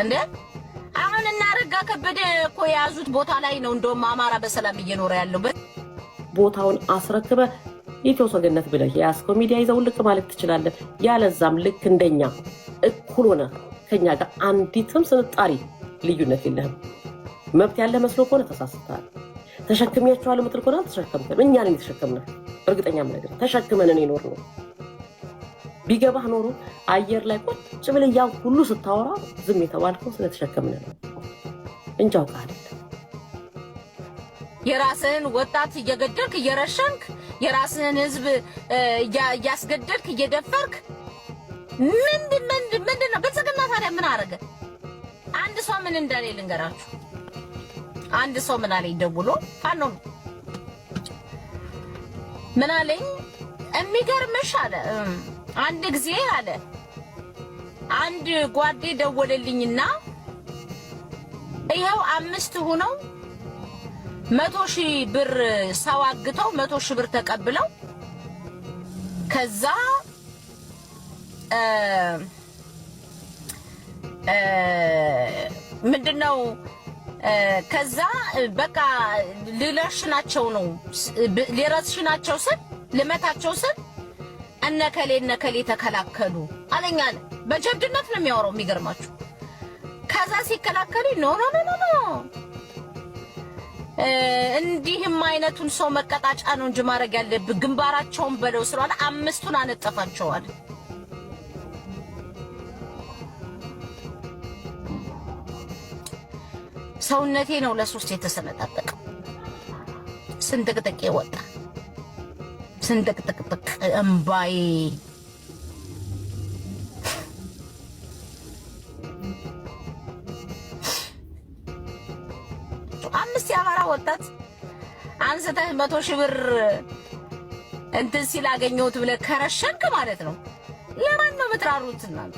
እንዴ አሁን እናረጋ ከበደ እኮ ያዙት ቦታ ላይ ነው እንደውም አማራ በሰላም እየኖረ ያለው ቦታውን አስረክበ ኢትዮ ሰገነት ብለህ ያስኮ ሚዲያ ይዘው ልክ ማለት ትችላለህ ያለዛም ልክ እንደኛ እኩል ሆነ ከኛ ጋር አንዲትም ስንጣሪ ልዩነት የለህም መብት ያለ መስሎ ቆነ ተሳስተሃል ተሸክሚያቸዋለሁ ምትል ቆና ተሸከምከም እኛ ነን ተሸከምነው እርግጠኛም ነገር ተሸክመን እኔ ኖር ነው ቢገባህ ኖሩ አየር ላይ ቁጭ ብለህ ያ ሁሉ ስታወራ ዝም የተባልከው ስለተሸከምነ ነው እንጃው ካለ የራስህን ወጣት እየገደልክ እየረሸንክ የራስህን ህዝብ ያስገደልክ እየደፈርክ ምንድነው በጽግና ታዲያ ምን አረገ አንድ ሰው ምን እንዳለ ልንገራችሁ አንድ ሰው ምን አለኝ ደውሎ ፋኖ ምን አለኝ የሚገርምሽ አለ አንድ ጊዜ አለ አንድ ጓዴ ደወለልኝና ይሄው 5 ሆነው 100,000 ብር ሳዋግተው 100,000 ብር ተቀብለው ከዛ ምንድነው ከዛ በቃ ልለሽናቸው ነው ሊረስሽናቸው ስል ልመታቸው ስል እነከሌ ተከላከሉ አለኛ በጀብድነት ነው የሚያወራው የሚገርማችሁ ከዛ ሲከላከሉ ኖ እንዲህም አይነቱን ሰው መቀጣጫ ነው እንጂ ማድረግ ያለብህ ግንባራቸውን በለው ስለዋለ 5ቱን አነጠፋቸዋል ሰውነቴ ነው ለሶስት የተሰነጣጠቀው ስንጥቅጥቄ ወጣ ስንጥቅጥቅ እምባይ አምስት ያማራ ወጣት አንስተህ 100,000 ብር እንትን ሲላገኘውት ብለህ ከረሸንክ ማለት ነው ለማን ነው የምትራሩት እናንተ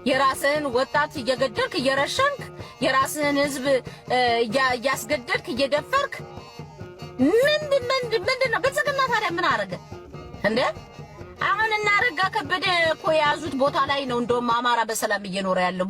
የራስህን ወጣት እየገደልክ እየረሸንክ የራስህን ህዝብ ያስገደልክ እየደፈርክ ምንድነው በጽግና ታዲያ ምን አረገ እንዴ አሁን እናረጋ ከበደ እኮ ያዙት ቦታ ላይ ነው እንደውም አማራ በሰላም እየኖረ ያለው